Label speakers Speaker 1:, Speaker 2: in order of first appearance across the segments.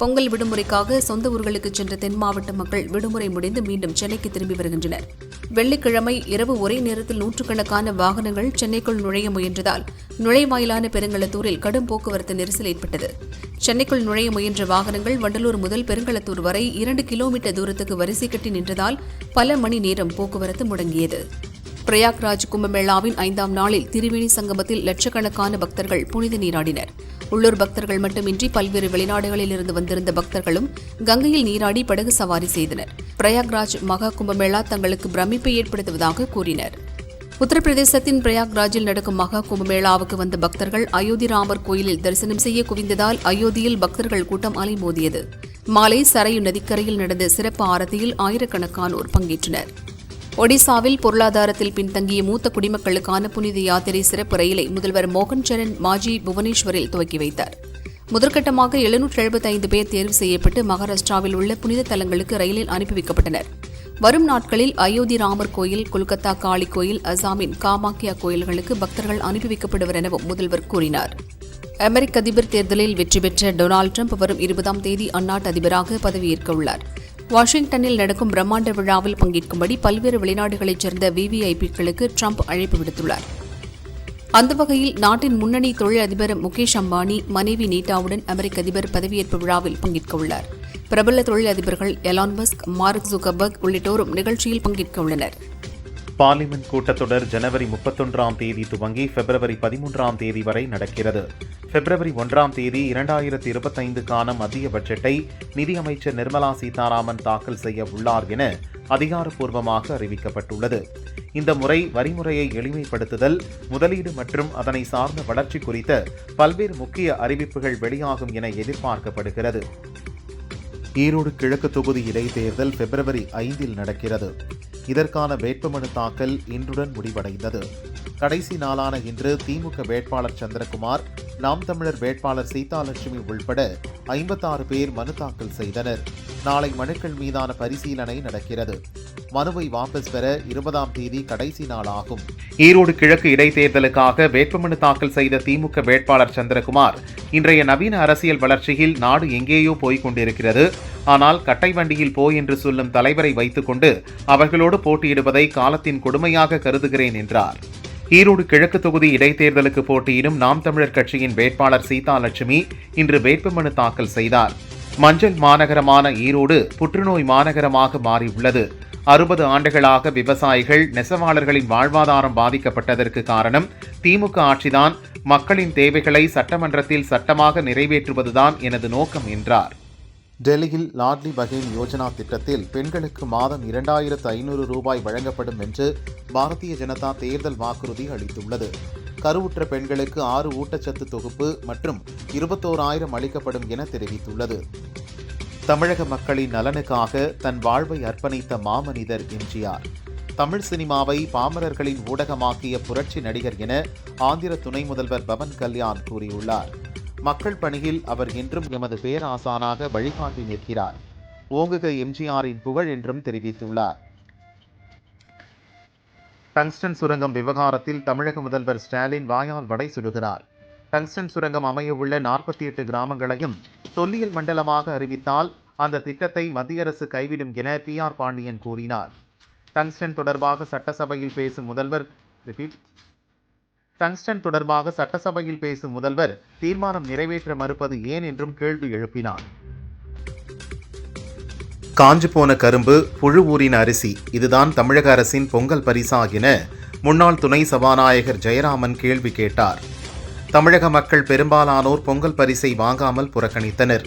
Speaker 1: பொங்கல் விடுமுறைக்காக சொந்த ஊர்களுக்கு சென்ற தென் மாவட்ட மக்கள் விடுமுறை முடிந்து மீண்டும் சென்னைக்கு திரும்பி வருகின்றனர். வெள்ளிக்கிழமை இரவு ஒரே நேரத்தில் நூற்றுக்கணக்கான வாகனங்கள் சென்னைக்குள் நுழைய முயன்றதால் நுழைவாயிலான பெருங்களத்தூரில் கடும் போக்குவரத்து நெரிசல் ஏற்பட்டது. சென்னைக்குள் நுழைய முயன்ற வாகனங்கள் வண்டலூர் முதல் பெருங்களத்தூர் வரை 2 கிலோமீட்டர் தூரத்துக்கு வரிசை கட்டி நின்றதால் பல மணி நேரம் போக்குவரத்து முடங்கியது. பிரயாக்ராஜ் கும்பமேளாவின் 5ஆம் நாளில் திரிவேணி சங்கமத்தில் லட்சக்கணக்கான பக்தர்கள் புனித நீராடினர். உள்ளூர் பக்தர்கள் மட்டுமின்றி பல்வேறு வெளிநாடுகளில் இருந்து வந்திருந்த பக்தர்களும் கங்கையில் நீராடி படகு சவாரி செய்தனர். பிரயாக்ராஜ் மகா கும்பமேளா தங்களுக்கு பிரமிப்பை ஏற்படுத்துவதாக கூறினர். உத்தரப்பிரதேசத்தின் பிரயாக்ராஜில் நடக்கும் மகா கும்பமேளாவுக்கு வந்த பக்தர்கள் அயோத்தி ராமர் கோயிலில் தரிசனம் செய்ய குவிந்ததால் அயோத்தியில் பக்தர்கள் கூட்டம் அலைமோதியது. மாலை சரையு நதிக்கரையில் நடந்த சிறப்பு ஆரத்தியில் ஆயிரக்கணக்கானோர் பங்கேற்றனர். ஒடிசாவில் பொருளாதாரத்தில் பின்தங்கிய மூத்த குடிமக்களுக்கான புனித யாத்திரை சிறப்பு ரயிலை முதல்வர் மோகன் சரண் மாஜி புவனேஸ்வரில் துவக்கி வைத்தார். முதற்கட்டமாக 775 பேர் தேர்வு செய்யப்பட்டு மகாராஷ்டிராவில் உள்ள புனித தலங்களுக்கு ரயிலில் அனுப்பி வைக்கப்பட்டனர். வரும் நாட்களில் அயோத்தி ராமர் கோயில், கொல்கத்தா காளி கோயில், அசாமின் காமாக்கியா கோயில்களுக்கு பக்தர்கள் அனுப்பி வைக்கப்படுவர் எனவும் முதல்வர் கூறினார். அமெரிக்க அதிபர் தேர்தலில் வெற்றி பெற்ற டொனால்டு டிரம்ப் வரும் 20ஆம் தேதி அந்நாட்டு அதிபராக பதவியேற்க உள்ளார். வாஷிங்டனில் நடக்கும் பிரம்மாண்ட விழாவில் பங்கேற்கும்படி பல்வேறு வெளிநாடுகளைச் சேர்ந்த விவிஐபிக்களுக்கு ட்ரம்ப் அழைப்பு விடுத்துள்ளார். அந்த வகையில் நாட்டின் முன்னணி தொழில் அதிபர் முகேஷ் அம்பானி மனைவி நீட்டாவுடன் அமெரிக்க அதிபர் பதவியேற்பு விழாவில் பங்கேற்க உள்ளார். பிரபல தொழில் அதிபர்கள் எலான் மஸ்க், மார்க் ஜுகர்பர்க் உள்ளிட்டோரும் நிகழ்ச்சியில் பங்கேற்க உள்ளனர்.
Speaker 2: பார்லிமென்ட் கூட்டத்தொடர் ஜனவரி 31ஆம் தேதி துவங்கி பிப்ரவரி 13ஆம் தேதி வரை நடக்கிறது. பிப்ரவரி 1ஆம் தேதி 2025க்கான மத்திய பட்ஜெட்டை நிதியமைச்சர் நிர்மலா சீதாராமன் தாக்கல் செய்ய உள்ளார் என அதிகாரப்பூர்வமாக அறிவிக்கப்பட்டுள்ளது. இந்த முறை வரிமுறையை எளிமைப்படுத்துதல், முதலீடு மற்றும் அதனை சார்ந்த வளர்ச்சி குறித்த பல்வேறு முக்கிய அறிவிப்புகள் வெளியாகும் என எதிர்பார்க்கப்படுகிறது. ஈரோடு கிழக்கு தொகுதி இடைத்தேர்தல் பிப்ரவரி 5இல் நடக்கிறது. இதற்கான வேட்புமனு தாக்கல் இன்றுடன் முடிவடைந்தது. கடைசி நாளான இன்று திமுக வேட்பாளர் சந்திரகுமார், நாம் தமிழர் வேட்பாளர் சீதாலட்சுமி உள்பட 56 பேர் மனு தாக்கல் செய்தனர். நாளை மனுக்கள் மீதான பரிசீலனை நடக்கிறது. மனுவை வாபஸ் பெற 20ஆம் தேதி கடைசி நாளாகும். ஈரோடு கிழக்கு இடைத்தேர்தலுக்காக வேட்புமனு தாக்கல் செய்த திமுக வேட்பாளர் சந்திரகுமார், இன்றைய நவீன அரசியல் வளர்ச்சியில் நாடு எங்கேயோ போய்க் கொண்டிருக்கிறது. ஆனால் கட்டை வண்டியில் போ என்று சொல்லும் தலைவரை வைத்துக் கொண்டு அவர்களோடு போட்டியிடுவதை காலத்தின் கொடுமையாக கருதுகிறேன் என்றார். ஈரோடு கிழக்கு தொகுதி இடைத்தேர்தலுக்கு போட்டியிடும் நாம் தமிழர் கட்சியின் வேட்பாளர் சீதாலட்சுமி இன்று வேட்புமனு தாக்கல் செய்தார். மஞ்சள் மாநகரமான ஈரோடு புற்றுநோய் மாநகரமாக மாறியுள்ளது. 60 ஆண்டுகளாக விவசாயிகள், நெசவாளர்களின் வாழ்வாதாரம் பாதிக்கப்பட்டதற்கு காரணம் திமுக ஆட்சிதான். மக்களின் தேவைகளை சட்டமன்றத்தில் சட்டமாக நிறைவேற்றுவதுதான் எனது நோக்கம் என்றார். டெல்லியில் லாட்லி பஹேன் யோஜனா திட்டத்தில் பெண்களுக்கு மாதம் 2500 ரூபாய் வழங்கப்படும் என்று பாரதிய ஜனதா தேர்தல் வாக்குறுதி அளித்துள்ளது. கருவுற்ற பெண்களுக்கு 6 ஊட்டச்சத்து தொகுப்பு மற்றும் 21,000 அளிக்கப்படும் என தெரிவித்துள்ளது. தமிழக மக்களின் நலனுக்காக தன் வாழ்வை அர்ப்பணித்த மாமனிதர் எம்ஜிஆர். தமிழ் சினிமாவை பாமரர்களின் ஊடகமாக்கிய புரட்சி நடிகர் என ஆந்திர துணை முதல்வர் பவன் கல்யாண் கூறியுள்ளார். மக்கள் பணியில் அவர் என்றும் எமது பேராசானாக வழிகாட்டி நிற்கிறார். ஓங்குக எம்ஜிஆரின் புகழ் என்றும் தெரிவித்துள்ளார். டங்ஸ்டன் சுரங்கம் விவகாரத்தில் தமிழக முதல்வர் ஸ்டாலின் வாயால் வடை சுடுகிறார். டங்ஸ்டன் சுரங்கம் அமையவுள்ள 48 கிராமங்களையும் தொல்லியல் மண்டலமாக அறிவித்தால் அந்த திட்டத்தை மத்திய அரசு கைவிடும் என PR பாண்டியன் கூறினார். டங்ஸ்டன் தொடர்பாக சட்டசபையில் பேசும் முதல்வர் தீர்மானம் நிறைவேற்ற மறுப்பது ஏன் என்றும் கேள்வி எழுப்பினார். காஞ்சு போன கரும்பு, புழு ஊறின அரிசி, இதுதான் தமிழக அரசின் பொங்கல் பரிசா என முன்னாள் துணை சபாநாயகர் ஜெயராமன் கேள்வி கேட்டார். தமிழக மக்கள் பெரும்பாலானோர் பொங்கல் பரிசை வாங்காமல் புறக்கணித்தனர்.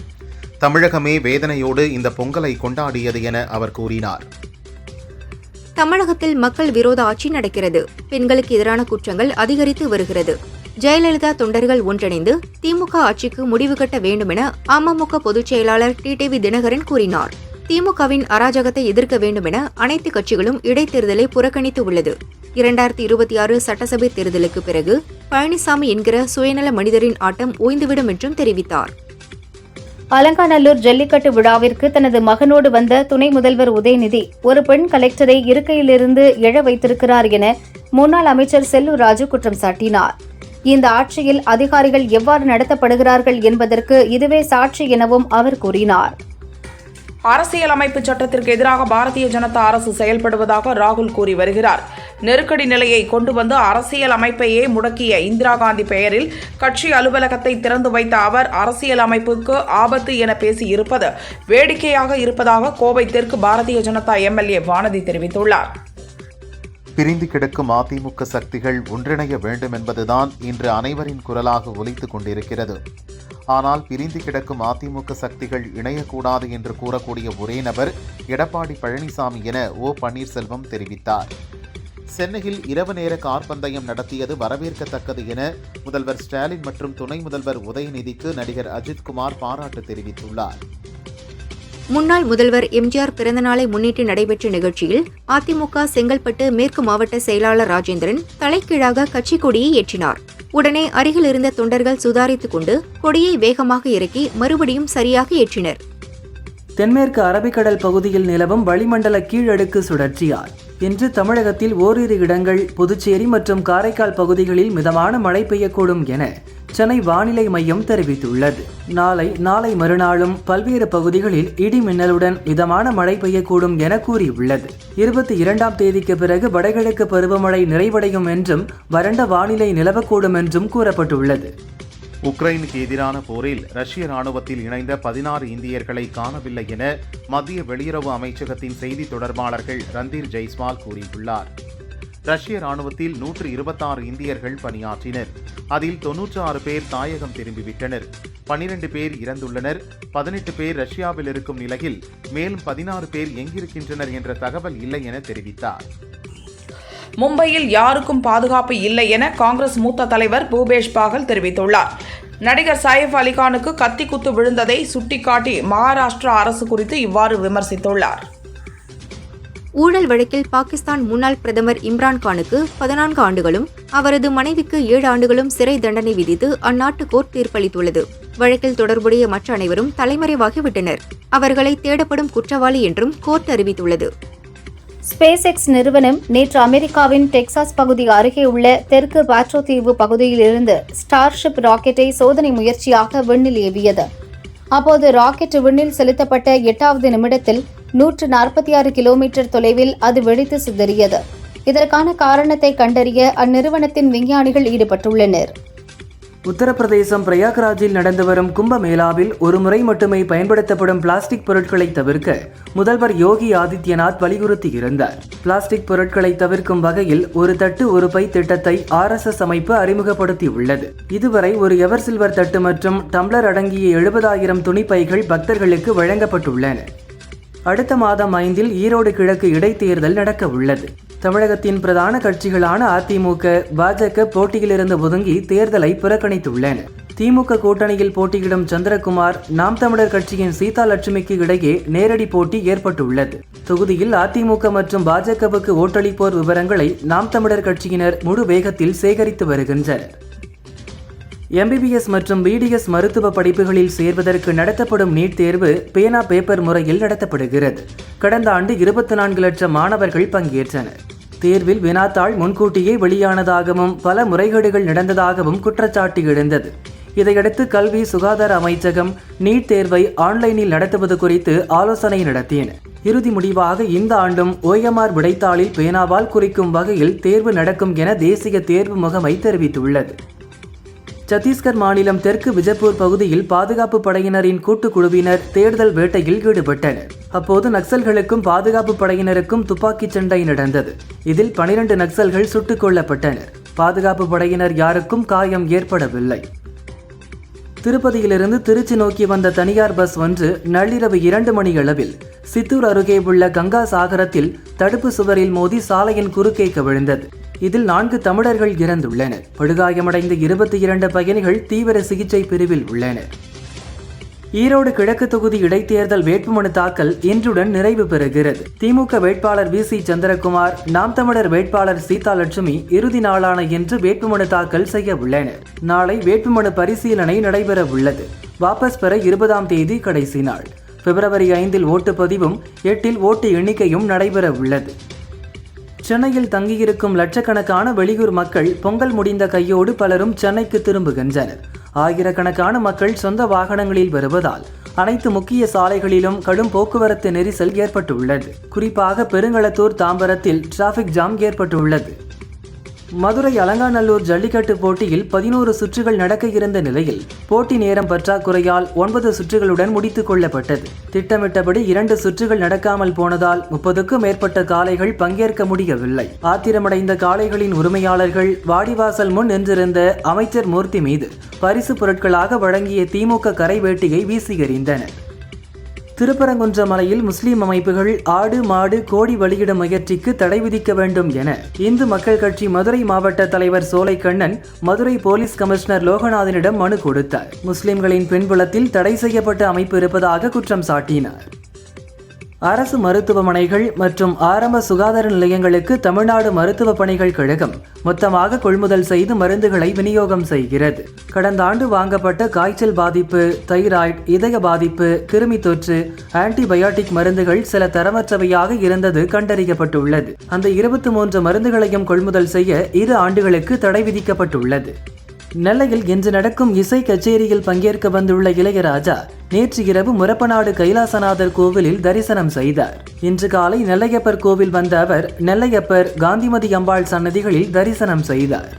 Speaker 2: தமிழகமே வேதனையோடு இந்த பொங்கலை கொண்டாடியது என அவர் கூறினார்.
Speaker 3: தமிழகத்தில் மக்கள் விரோத ஆட்சி நடக்கிறது. பெண்களுக்கு எதிரான குற்றங்கள் அதிகரித்து வருகிறது. ஜெயலலிதா தொண்டர்கள் ஒன்றிணைந்து திமுக ஆட்சிக்கு முடிவு கட்ட வேண்டும் என அமமுக பொதுச் செயலாளர் டிடிவி தினகரன் கூறினார். திமுகவின் அராஜகத்தை எதிர்க்க வேண்டும் என அனைத்து கட்சிகளும் இடைத்தேர்தலை புறக்கணித்து உள்ளது. 2026 சட்டசபை தேர்தலுக்கு பிறகு பழனிசாமி என்கிற சுயநல மனிதரின் ஆட்டம் ஓய்ந்துவிடும் என்றும் தெரிவித்தார்.
Speaker 4: அலங்காநல்லூர் ஜல்லிக்கட்டு விழாவிற்கு தனது மகனோடு வந்த துணை முதல்வர் உதயநிதி ஒரு பெண் கலெக்டரை இருக்கையிலிருந்து எழ வைத்திருக்கிறார் என முன்னாள் அமைச்சர் செல்லூர் ராஜு குற்றம் சாட்டினார். இந்த ஆட்சியில் அதிகாரிகள் எவ்வாறு நடத்தப்படுகிறார்கள் என்பதற்கு இதுவே சாட்சி எனவும் அவர் கூறினார்.
Speaker 5: அரசியலமைப்பு சட்டத்திற்கு எதிராக பாரதிய ஜனதா அரசு செயல்படுவதாக ராகுல் கூறி வருகிறார். நெருக்கடி நிலையை கொண்டு வந்து அரசியல் அமைப்பையே முடக்கிய இந்திரா காந்தி பெயரில் கட்சி அலுவலகத்தை திறந்து வைத்த அவர் அரசியல் அமைப்புக்கு ஆபத்து என பேசி இருப்பது வேடிக்கையாக இருப்பதாக கோவை தெற்கு பாரதிய ஜனதா எம்எல்ஏ வானதி தெரிவித்துள்ளார்.
Speaker 2: பிரிந்து கிடக்கும் அதிமுக சக்திகள் ஒன்றிணைய வேண்டும் என்பதுதான் இன்று அனைவரின் குரலாக ஒலித்துக் கொண்டிருக்கிறது. ஆனால் பிரிந்து கிடக்கும் அதிமுக சக்திகள் இணையக்கூடாது என்று கூறக்கூடிய ஒரே நபர் எடப்பாடி பழனிசாமி என ஓ பன்னீர்செல்வம் தெரிவித்தார். சென்னையில் இரவு நேர கார் பந்தயம் நடத்தியது வரவேற்கத்தக்கது என முதல்வர் ஸ்டாலின் மற்றும் துணை முதல்வர் உதயநிதிக்கு நடிகர் அஜித்குமார் பாராட்டு தெரிவித்துள்ளார்.
Speaker 3: முன்னாள் முதல்வர் எம்ஜிஆர் பிறந்தநாளை முன்னிட்டு நடைபெற்ற நிகழ்ச்சியில் அதிமுக செங்கல்பட்டு மேற்கு மாவட்ட செயலாளர் ராஜேந்திரன் தலைகீழாக கட்சி கொடியை ஏற்றினார். உடனே அருகில் இருந்த தொண்டர்கள் சுதாரித்துக் கொண்டு கொடியை வேகமாக இறக்கி மறுபடியும் சரியாக ஏற்றினர்.
Speaker 6: தென்மேற்கு அரபிக்கடல் பகுதியில் நிலவும் வளிமண்டல கீழடுக்கு சுழற்சியால் இன்று தமிழகத்தில் ஓரிரு இடங்கள், புதுச்சேரி மற்றும் காரைக்கால் பகுதிகளில் மிதமான மழை பெய்யக்கூடும் என சென்னை வானிலை மையம் தெரிவித்துள்ளது. நாளை மறுநாளும் பல்வேறு பகுதிகளில் இடி மின்னலுடன் மிதமான மழை பெய்யக்கூடும் என கூறியுள்ளது. 22ஆம் தேதிக்கு பிறகு வடகிழக்கு பருவமழை நிறைவடையும் என்றும் வறண்ட வானிலை நிலவக்கூடும் என்றும் கூறப்பட்டுள்ளது.
Speaker 2: உக்ரைனுக்கு எதிரான போரில் ரஷ்ய ராணுவத்தில் இணைந்த 16 இந்தியர்களை காணவில்லை என மத்திய வெளியுறவு அமைச்சகத்தின் செய்தி தொடர்பாளர்கள் ரந்தீர் ஜெய்ஸ்வால் கூறியுள்ளார். ரஷ்ய ராணுவத்தில் 126 இந்தியர்கள் பணியாற்றினர். அதில் 96 பேர் தாயகம் திரும்பிவிட்டனர். 12 பேர் இறந்துள்ளனர். 18 பேர் ரஷ்யாவில் இருக்கும் நிலையில் மேலும் 16 பேர் எங்கிருக்கின்றனர் என்ற தகவல் இல்லை என தெரிவித்தார்.
Speaker 5: மும்பையில் யாருக்கும் பாதுகாப்பு இல்லை என காங்கிரஸ் மூத்த தலைவர் பூபேஷ் பாகல் தெரிவித்துள்ளார். நடிகர் சைஃப் அலிகானுக்கு கத்தி குத்து விழுந்ததை சுட்டிக்காட்டி மகாராஷ்டிரா அரசு குறித்து இவ்வாறு விமர்சித்துள்ளார்.
Speaker 3: ஊழல் வழக்கில் பாகிஸ்தான் முன்னாள் பிரதமர் இம்ரான்கானுக்கு 14 ஆண்டுகளும் அவரது மனைவிக்கு 7 ஆண்டுகளும் சிறை தண்டனை விதித்து அந்நாட்டு கோர்ட் தீர்ப்பளித்துள்ளது. வழக்கில் தொடர்புடைய மற்ற அனைவரும் தலைமறைவாகிவிட்டனர். அவர்களை தேடப்படும் குற்றவாளி என்றும் கோர்ட் அறிவித்துள்ளது.
Speaker 4: ஸ்பேஸ் எக்ஸ் நிறுவனம் நேற்று அமெரிக்காவின் டெக்சாஸ் பகுதி அருகே உள்ள தெற்கு பாட்ரோ தீவு பகுதியிலிருந்து ஸ்டார்ஷிப் ராக்கெட்டை சோதனை முயற்சியாக விண்ணில் ஏவியது. அப்போது ராக்கெட் விண்ணில் செலுத்தப்பட்ட 8வது நிமிடத்தில் 146 கிலோமீட்டர் தொலைவில் அது வெடித்து சிதறியது. இதற்கான காரணத்தை கண்டறிய அந்நிறுவனத்தின் விஞ்ஞானிகள் ஈடுபட்டுள்ளனர்.
Speaker 6: உத்தரப்பிரதேசம் பிரயாக்ராஜில் நடந்து வரும் கும்பமேளாவில் ஒரு முறை மட்டுமே பயன்படுத்தப்படும் பிளாஸ்டிக் பொருட்களை தவிர்க்க முதல்வர் யோகி ஆதித்யநாத் வலியுறுத்தியிருந்தார். பிளாஸ்டிக் பொருட்களை தவிர்க்கும் வகையில் ஒரு தட்டு ஒரு பை திட்டத்தை RSS அமைப்பு அறிமுகப்படுத்தியுள்ளது. இதுவரை ஒரு எவர் சில்வர் தட்டு மற்றும் டம்ளர் அடங்கிய 70,000 துணிப்பைகள் பக்தர்களுக்கு வழங்கப்பட்டுள்ளன. அடுத்த மாதம் 5 ஈரோடு கிழக்கு இடைத்தேர்தல் நடக்க உள்ளது. தமிழகத்தின் பிரதான கட்சிகளான அதிமுக, பாஜக போட்டியிலிருந்து ஒதுங்கி தேர்தலை புறக்கணித்துள்ளன. திமுக கூட்டணியில் போட்டியிடும் சந்திரகுமார், நாம் தமிழர் கட்சியின் சீதா லட்சுமிக்கு இடையே நேரடி போட்டி ஏற்பட்டுள்ளது. தொகுதியில் அதிமுக மற்றும் பாஜகவுக்கு ஓட்டளிப்போர் விவரங்களை நாம் தமிழர் கட்சியினர் முழு வேகத்தில் சேகரித்து வருகின்றனர். MBBS மற்றும் BDS மருத்துவ படிப்புகளில் சேர்வதற்கு நடத்தப்படும் நீட் தேர்வு பேனா பேப்பர் முறையில் நடத்தப்படுகிறது. கடந்த ஆண்டு 24 லட்சம் மாணவர்கள் பங்கேற்றனர். தேர்வில் வினாத்தாள் முன்கூட்டியே வெளியானதாகவும் பல முறைகேடுகள் நடந்ததாகவும் குற்றச்சாட்டு எழுந்தது. இதையடுத்து கல்வி சுகாதார அமைச்சகம் நீட் தேர்வை ஆன்லைனில் நடத்துவது குறித்து ஆலோசனை நடத்தின. இறுதி முடிவாக இந்த ஆண்டும் OMR விடைத்தாளில் பேனாவால் குறிக்கும் வகையில் தேர்வு நடக்கும் என தேசிய தேர்வு முகமை தெரிவித்துள்ளது. சத்தீஸ்கர் மாநிலம் தெற்கு விஜப்பூர் பகுதியில் பாதுகாப்பு படையினரின் கூட்டுக்குழுவினர் தேடுதல் வேட்டையில் ஈடுபட்டனர். அப்போது நக்சல்களுக்கும் பாதுகாப்பு படையினருக்கும் துப்பாக்கிச் சண்டை நடந்தது. இதில் 12 நக்சல்கள் சுட்டுக் கொல்லப்பட்டனர். பாதுகாப்பு படையினர் யாருக்கும் காயம் ஏற்படவில்லை. திருப்பதியிலிருந்து திருச்சி நோக்கி வந்த தனியார் பஸ் ஒன்று நள்ளிரவு 2 மணியளவில் சித்தூர் அருகே உள்ள கங்கா சாகரத்தில் தடுப்பு சுவரில் மோதி சாலையின் குறுக்கே கவிழ்ந்தது. இதில் 4 தமிழர்கள் இறந்துள்ளனர். படுகாயமடைந்த 22 பயணிகள் தீவிர சிகிச்சை பிரிவில் உள்ளனர். ஈரோடு கிழக்கு தொகுதி இடைத்தேர்தல் வேட்புமனு தாக்கல் இன்றுடன் நிறைவு பெறுகிறது. திமுக வேட்பாளர் VC சந்திரகுமார், நாம் தமிழர் வேட்பாளர் சீதா லட்சுமி இறுதி நாளான இன்று வேட்புமனு தாக்கல் செய்ய உள்ளனர். நாளை வேட்புமனு பரிசீலனை நடைபெற உள்ளது. வாபஸ் பெற 20ஆம் தேதி கடைசி நாள். பிப்ரவரி 5 ஓட்டுப்பதிவும் 8 ஓட்டு எண்ணிக்கையும் நடைபெற உள்ளது. சென்னையில் தங்கியிருக்கும் லட்சக்கணக்கான வெளியூர் மக்கள் பொங்கல் முடிந்த கையோடு பலரும் சென்னைக்கு திரும்புகின்றனர். ஆயிரக்கணக்கான மக்கள் சொந்த வாகனங்களில் வருவதால் அனைத்து முக்கிய சாலைகளிலும் கடும் போக்குவரத்து நெரிசல் ஏற்பட்டுள்ளது. குறிப்பாக பெருங்களத்தூர் தாம்பரத்தில் டிராஃபிக் ஜாம் ஏற்பட்டுள்ளது. மதுரை அலங்காநல்லூர் ஜல்லிக்கட்டு போட்டியில் 11 சுற்றுகள் நடக்க இருந்த நிலையில் போட்டி நேரம் பற்றாக்குறையால் 9 சுற்றுகளுடன் முடித்துக் கொள்ளப்பட்டது. திட்டமிட்டபடி 2 சுற்றுகள் நடக்காமல் போனதால் 30க்கும் மேற்பட்ட காளைகள் பங்கேற்க முடியவில்லை. ஆத்திரமடைந்த காளைகளின் உரிமையாளர்கள் வாடிவாசல் முன் நின்றிருந்த அமைச்சர் மூர்த்தி மீது பரிசு பொருட்களாக வழங்கிய திமுக கரை வேட்டியை வீசி எறிந்தனர். திருப்பரங்குன்ற மலையில் முஸ்லிம் அமைப்புகள் ஆடு மாடு கோடி வெளியிடும் முயற்சிக்கு தடை விதிக்க வேண்டும் என இந்து மக்கள் கட்சி மதுரை மாவட்ட தலைவர் சோலைக்கண்ணன் மதுரை போலீஸ் கமிஷனர் லோகநாதனிடம் மனு கொடுத்தார். முஸ்லிம்களின் பின்புலத்தில் தடை செய்யப்பட்ட அமைப்பு இருப்பதாக குற்றம் சாட்டினார். அரசு மருத்துவமனைகள் மற்றும் ஆரம்ப சுகாதார நிலையங்களுக்கு தமிழ்நாடு மருத்துவ பணிகள் கழகம் மொத்தமாக கொள்முதல் செய்து மருந்துகளை விநியோகம் செய்கிறது. கடந்த ஆண்டு வாங்கப்பட்ட காய்ச்சல் பாதிப்பு, தைராய்டு, இதய பாதிப்பு, கிருமி தொற்று, ஆன்டிபயாட்டிக் மருந்துகள் சில தரமற்றவையாக இருந்தது கண்டறியப்பட்டுள்ளது. அந்த 23 மருந்துகளையும் கொள்முதல் செய்ய 2 ஆண்டுகளுக்கு தடை விதிக்கப்பட்டுள்ளது. நெல்லையில் இன்று நடக்கும் இசை கச்சேரியில் பங்கேற்க வந்துள்ள இளையராஜா நேற்று இரவு முரப்பநாடு கைலாசநாதர் கோவிலில் தரிசனம் செய்தார். இன்று காலை நெல்லையப்பர் கோவில் வந்த அவர் நெல்லையப்பர், காந்திமதி அம்பாள் சன்னதிகளில் தரிசனம் செய்தார்.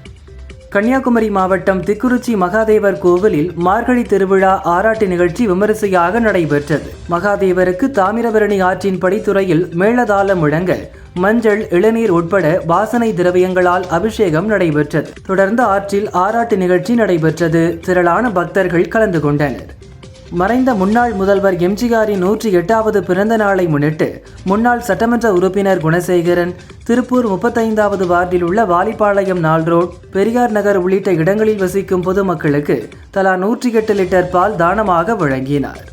Speaker 6: கன்னியாகுமரி மாவட்டம் திக்குறிச்சி மகாதேவர் கோவிலில் மார்கழி திருவிழா ஆராட்டு நிகழ்ச்சி விமரிசையாக நடைபெற்றது. மகாதேவருக்கு தாமிரபரணி ஆற்றின் படித்துறையில் மேளதாளம் முழங்க மஞ்சள், இளநீர் உட்பட வாசனை திரவியங்களால் அபிஷேகம் நடைபெற்றது. தொடர்ந்து ஆற்றில் ஆராட்டு நிகழ்ச்சி நடைபெற்றது. திரளான பக்தர்கள் கலந்து கொண்டனர். மறைந்த முன்னாள் முதல்வர் எம்ஜிஆரின் 108வது பிறந்த நாளை முன்னிட்டு முன்னாள் சட்டமன்ற உறுப்பினர் குணசேகரன் திருப்பூர் 35வது வார்டில் உள்ள வாலிப்பாளையம் நாள் ரோட், பெரியார் நகர் உள்ளிட்ட இடங்களில் வசிக்கும் பொதுமக்களுக்கு தலா 108 லிட்டர் பால் தானமாக வழங்கினார்.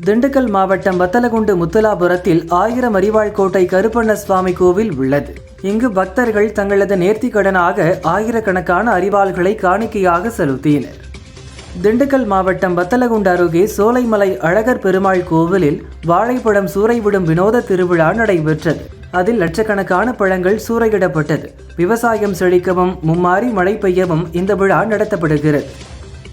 Speaker 6: திண்டுக்கல் மாவட்டம் வத்தலகுண்டு முத்துலாபுரத்தில் 1000 அரிவாள் கோட்டை கருப்பண்ண சுவாமி கோவில் உள்ளது. இங்கு பக்தர்கள் தங்களது நேர்த்திக்கடனாக ஆயிரக்கணக்கான அரிவாள்களை காணிக்கையாக செலுத்தினர். திண்டுக்கல் மாவட்டம் வத்தலகுண்டு அருகே சோலைமலை அழகர் பெருமாள் கோவிலில் வாழைப்பழம் சூறைவிடும் வினோத திருவிழா நடைபெற்றது. அதில் லட்சக்கணக்கான பழங்கள் சூறையிடப்பட்டது. விவசாயம் செழிக்கவும் மும்மாரி மழை பெய்யவும் இந்த விழா நடத்தப்படுகிறது.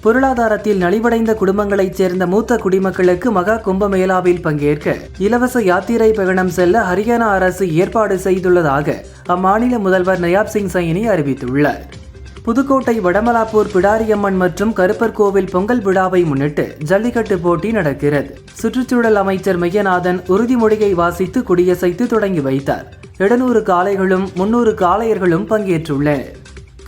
Speaker 6: பொருளாதாரத்தில் நலிவடைந்த குடும்பங்களைச் சேர்ந்த மூத்த குடிமக்களுக்கு மகா கும்பமேளாவில் பங்கேற்க இலவச யாத்திரை பயணம் செல்ல ஹரியானா அரசு ஏற்பாடு செய்துள்ளதாக அம்மாநில முதல்வர் நயாப் சிங் சைனி அறிவித்துள்ளார். புதுக்கோட்டை வடமலாப்பூர் பிடாரியம்மன் மற்றும் கருப்பர் கோவில் பொங்கல் விழாவை முன்னிட்டு ஜல்லிக்கட்டு போட்டி நடக்கிறது. சுற்றுச்சூழல் அமைச்சர் மெய்யநாதன் உறுதிமொழியை வாசித்து கொடியசைத்து தொடங்கி வைத்தார். 700 காளைகளும் 300 காளையர்களும் பங்கேற்றுள்ளனர்.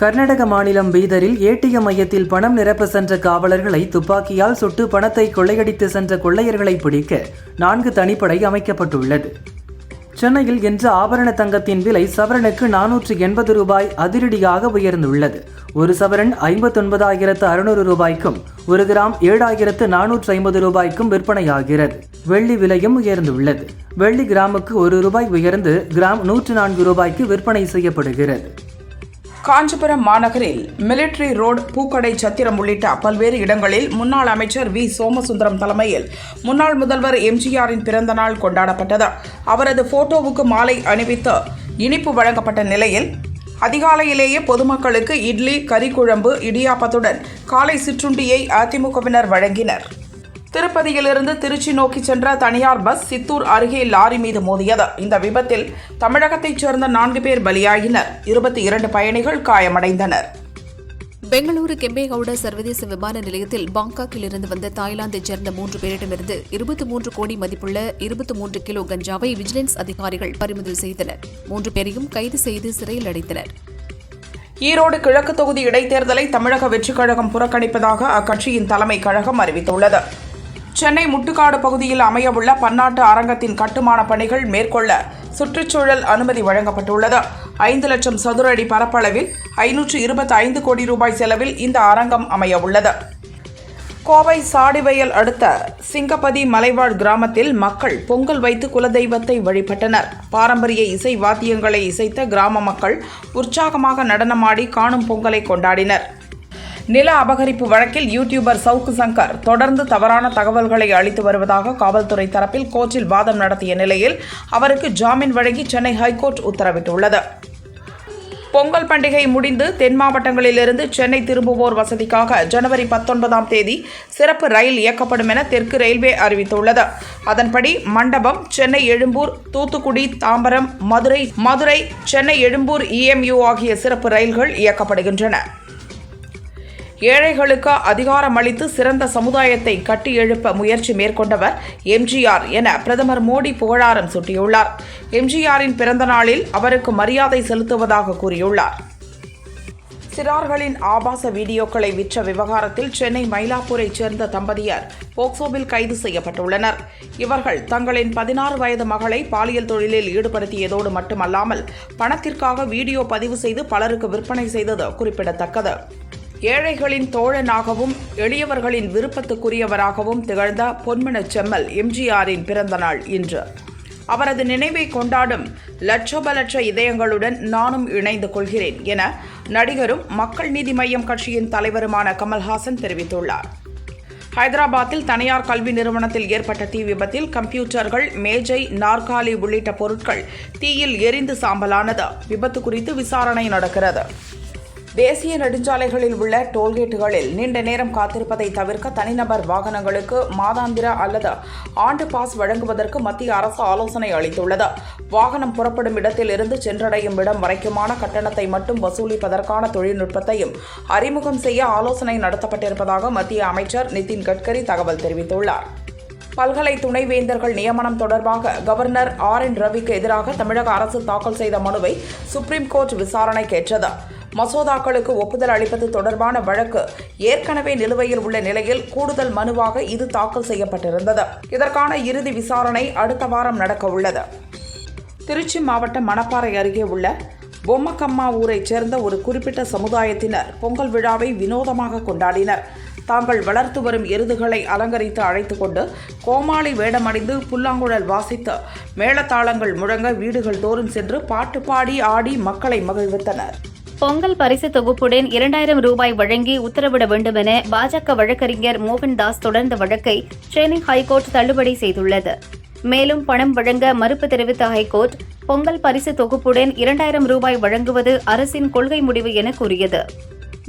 Speaker 6: கர்நாடக மாநிலம் பீதரில் ஏடிஎம் மையத்தில் பணம் நிரப்ப சென்ற காவலர்களை துப்பாக்கியால் சுட்டு பணத்தை கொள்ளையடித்து சென்ற கொள்ளையர்களை பிடிக்க 4 தனிப்படை அமைக்கப்பட்டுள்ளது. சென்னையில் இன்று ஆபரண தங்கத்தின் விலை சவரனுக்கு 480 ரூபாய் அதிரடியாக உயர்ந்துள்ளது. ஒரு சவரன் 59,600 ரூபாய்க்கும் 1 கிராம் 7,450 ரூபாய்க்கும் விற்பனையாகிறது. வெள்ளி விலையும் உயர்ந்துள்ளது. வெள்ளி கிராமுக்கு 1 ரூபாய் உயர்ந்து கிராம் 104 ரூபாய்க்கு விற்பனை செய்யப்படுகிறது.
Speaker 5: காஞ்சிபுரம் மாநகரில் மிலிட்டரி ரோடு, பூக்கடை சத்திரம் உள்ளிட்ட பல்வேறு இடங்களில் முன்னாள் அமைச்சர் வி சோமசுந்தரம் தலைமையில் முன்னாள் முதல்வர் எம்ஜிஆரின் பிறந்த நாள் கொண்டாடப்பட்டது. அவரது போட்டோவுக்கு மாலை அணிவித்து இனிப்பு வழங்கப்பட்ட நிலையில் அதிகாலையிலேயே பொதுமக்களுக்கு இட்லி, கறிக்குழம்பு, இடியாப்பத்துடன் காலை சிற்றுண்டியை அதிமுகவினர் வழங்கினர். திருப்பதியிலிருந்து திருச்சி நோக்கி சென்ற தனியார் பஸ் சித்தூர் அருகே லாரி மீது மோதியது. இந்த விபத்தில் தமிழகத்தைச் சேர்ந்த 4 பேர் பலியாகினர். 22 பயணிகள் காயமடைந்தனர்.
Speaker 1: பெங்களூரு கெம்பேகவுட சர்வதேச விமான நிலையத்தில் பாங்காக்கில் இருந்து வந்த தாய்லாந்தைச் சேர்ந்த 3 பேரிடமிருந்து 23 கோடி மதிப்புள்ள 23 கிலோ கஞ்சாவை விஜிலன்ஸ் அதிகாரிகள் பறிமுதல் செய்தனர். 3 பேரையும் கைது செய்து சிறையில் அடைத்தனர்.
Speaker 5: ஈரோடு கிழக்கு தொகுதி இடைத்தேர்தலை தமிழக வெற்றிக் கழகம் புறக்கணிப்பதாக அக்கட்சியின் தலைமை கழகம் அறிவித்துள்ளது. சென்னை முட்டுக்காடு பகுதியில் அமையவுள்ள பன்னாட்டு அரங்கத்தின் கட்டுமான பணிகள் மேற்கொள்ள சுற்றுச்சூழல் அனுமதி வழங்கப்பட்டுள்ளது. 5 லட்சம் சதுர அடி பரப்பளவில் 525 கோடி ரூபாய் செலவில் இந்த அரங்கம் அமையவுள்ளது. கோவை சாடிவயல் அடுத்த சிங்கப்பதி மலைவாழ் கிராமத்தில் மக்கள் பொங்கல் வைத்து குலதெய்வத்தை வழிபட்டனர். பாரம்பரிய இசை வாத்தியங்களை இசைத்த கிராம மக்கள் உற்சாகமாக நடனமாடி காணும் பொங்கலை கொண்டாடினர். நில அபகரிப்பு வழக்கில் யூடியூபர் சவுக்கு சங்கர் தொடர்ந்து தவறான தகவல்களை அளித்து வருவதாக காவல்துறை தரப்பில் கோர்ட்டில் வாதம் நடத்திய நிலையில் அவருக்கு ஜாமீன் வழங்கி சென்னை ஹைகோர்ட் உத்தரவிட்டுள்ளது. பொங்கல் பண்டிகை முடிந்து தென் மாவட்டங்களிலிருந்து சென்னை திரும்புவோர் வசதிக்காக ஜனவரி 19ஆம் தேதி சிறப்பு ரயில் இயக்கப்படும் என தெற்கு ரயில்வே அறிவித்துள்ளது. அதன்படி மண்டபம், சென்னை எழும்பூர், தூத்துக்குடி, தாம்பரம், மதுரை, சென்னை எழும்பூர் EMU ஆகிய சிறப்பு ரயில்கள் இயக்கப்படுகின்றன. ஏழைகளுக்கு அதிகாரம் அளித்து சிறந்த சமுதாயத்தை கட்டி எழுப்ப முயற்சி மேற்கொண்டவர் எம்ஜிஆர் என பிரதமர் மோடி புகழாரம் சூட்டியுள்ளார். எம்ஜிஆரின் பிறந்த நாளில் அவருக்கு மரியாதை செலுத்துவதாக கூறியுள்ளார். சிறார்களின் ஆபாச வீடியோக்களை விற்ற விவகாரத்தில் சென்னை மயிலாப்பூரைச் சேர்ந்த தம்பதியர் போக்சோவில் கைது செய்யப்பட்டுள்ளனர். இவர்கள் தங்களின் 16 வயது மகளை பாலியல் தொழிலில் ஈடுபடுத்தியதோடு மட்டுமல்லாமல் பணத்திற்காக வீடியோ பதிவு செய்து பலருக்கு விற்பனை செய்தது குறிப்பிடத்தக்கது. ஏழைகளின் தோழனாகவும் எளியவர்களின் விருப்பத்துக்குரியவராகவும் திகழ்ந்த பொன்மனச் செம்மல் எம்ஜிஆரின் பிறந்த நாள் இன்று. அவரது நினைவை கொண்டாடும் லட்சோபலட்ச இதயங்களுடன் நானும் இணைந்து கொள்கிறேன் என நடிகரும் மக்கள் நீதி மய்யம் கட்சியின் தலைவருமான கமல்ஹாசன் தெரிவித்துள்ளார். ஹைதராபாத்தில் தனியார் கல்வி நிறுவனத்தில் ஏற்பட்ட தீ விபத்தில் கம்ப்யூட்டர்கள், மேஜை, நாற்காலி உள்ளிட்ட பொருட்கள் தீயில் எரிந்து சாம்பலானது. விபத்து குறித்து விசாரணை நடக்கிறது. தேசிய நெடுஞ்சாலைகளில் உள்ள டோல்கேட்டுகளில் நீண்ட நேரம் காத்திருப்பதை தவிர்க்க தனிநபர் வாகனங்களுக்கு மாதாந்திர அல்லது ஆண்டு பாஸ் வழங்குவதற்கு மத்திய அரசு ஆலோசனை அளித்துள்ளது. வாகனம் புறப்படும் இடத்தில் இருந்து சென்றடையும் இடம் வரைக்குமான கட்டணத்தை மட்டும் வசூலிப்பதற்கான தொழில்நுட்பத்தையும் அறிமுகம் செய்ய ஆலோசனை நடத்தப்பட்டிருப்பதாக மத்திய அமைச்சர் நிதின் கட்கரி தகவல் தெரிவித்துள்ளார். பல்கலை துணைவேந்தர்கள் நியமனம் தொடர்பாக கவர்னர் RN ரவிக்கு எதிராக தமிழக அரசு தாக்கல் செய்த மனுவை சுப்ரீம் கோர்ட் விசாரணைக்கு ஏற்றது. மசோதாக்களுக்கு ஒப்புதல் அளிப்பது தொடர்பான வழக்கு ஏற்கனவே நிலுவையில் உள்ள நிலையில் கூடுதல் மனுவாக இது தாக்கல் செய்யப்பட்டிருந்தது. இதற்கான இறுதி விசாரணை அடுத்த வாரம் நடக்க உள்ளது. திருச்சி மாவட்டம் மணப்பாறை அருகே உள்ள பொம்மக்கம்மா ஊரைச் சேர்ந்த ஒரு குறிப்பிட்ட சமுதாயத்தினர் பொங்கல் விழாவை வினோதமாக கொண்டாடினர். தாங்கள் வளர்த்து வரும் எருதுகளை அலங்கரித்து அழைத்துக் கொண்டு கோமாளி வேடமணிந்து புல்லாங்குழல் வாசித்து மேளதாளங்கள் முழங்க வீடுகள் தோறும் சென்று பாட்டு பாடி ஆடி மக்களை மகிழ்வித்தனர்.
Speaker 4: பொங்கல் பரிசு தொகுப்புடன் 2000 ரூபாய் வழங்கி உத்தரவிட வேண்டும் என பாஜக வழக்கறிஞர் மோகன்தாஸ் தொடர்ந்த வழக்கை சென்னை ஹைகோர்ட் தள்ளுபடி செய்துள்ளது. மேலும் பணம் வழங்க மறுப்பு தெரிவித்த ஹைகோர்ட் பொங்கல் பரிசு தொகுப்புடன் 2000 ரூபாய் வழங்குவது அரசின் கொள்கை முடிவு என கூறியது.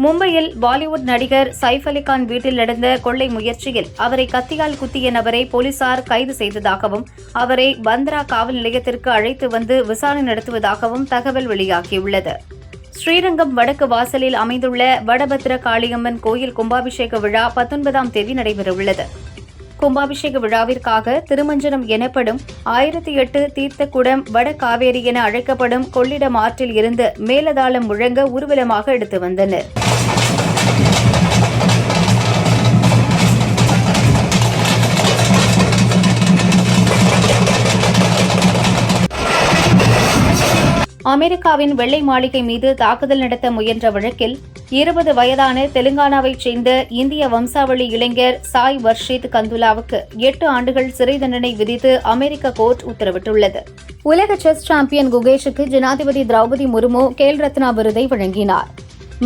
Speaker 4: மும்பையில் பாலிவுட் நடிகர் சைஃப் அலிகான் வீட்டில் நடந்த கொள்ளை முயற்சியில் அவரை கத்தியால் குத்திய நபரை போலீசார் கைது செய்ததாகவும் அவரை பந்த்ரா காவல் நிலையத்திற்கு அழைத்து வந்து விசாரணை நடத்துவதாகவும் தகவல் வெளியாகியுள்ளது. ஸ்ரீரங்கம் வடக்கு வாசலில் அமைந்துள்ள வடபத்ர காளியம்மன் கோயில் கும்பாபிஷேக விழா 19ஆம் தேதி நடைபெறவுள்ளது. கும்பாபிஷேக விழாவிற்காக திருமஞ்சனம் எனப்படும் 1008 தீர்த்தக்குடம் வட காவேரி என அழைக்கப்படும் கொள்ளிடம் ஆற்றில் இருந்து மேலதாளம் முழங்க ஊர்வலமாக எடுத்து வந்தனர். அமெரிக்காவின் வெள்ளை மாளிகை மீது தாக்குதல் நடத்த முயன்ற வழக்கில் 20 வயதான தெலுங்கானாவைச் சேர்ந்த இந்திய வம்சாவளி இளைஞர் சாய் வர்ஷித் கந்துலாவுக்கு 8 ஆண்டுகள் சிறை தண்டனை விதித்து அமெரிக்க கோர்ட் உத்தரவிட்டுள்ளது. உலக செஸ் சாம்பியன் குகேஷுக்கு ஜனாதிபதி திரௌபதி முர்மு கேல் ரத்னா விருதை வழங்கினார்.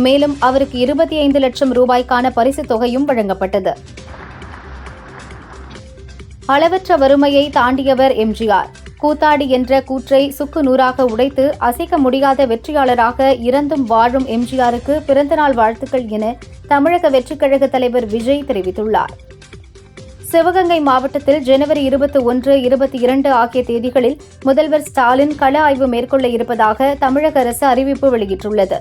Speaker 4: மேலும் அவருக்கு 25 லட்சம் ரூபாய்க்கான பரிசுத் தொகையும் வழங்கப்பட்டது. அளவற்ற வறுமையை தாண்டியவர் எம்ஜிஆர். கூத்தாடி என்ற கூற்றை சுக்கு நூறாக உடைத்து அசைக்க முடியாத வெற்றியாளராக இறந்தும் வாழும் எம்ஜிஆருக்கு பிறந்தநாள் வாழ்த்துக்கள் என தமிழக வெற்றிக் கழக தலைவர் விஜய் தெரிவித்துள்ளார். சிவகங்கை மாவட்டத்தில் ஜனவரி 21, 22 ஆகிய தேதிகளில் முதல்வர் ஸ்டாலின் கள ஆய்வு மேற்கொள்ள இருப்பதாக தமிழக அரசு அறிவிப்பு வெளியிட்டுள்ளது.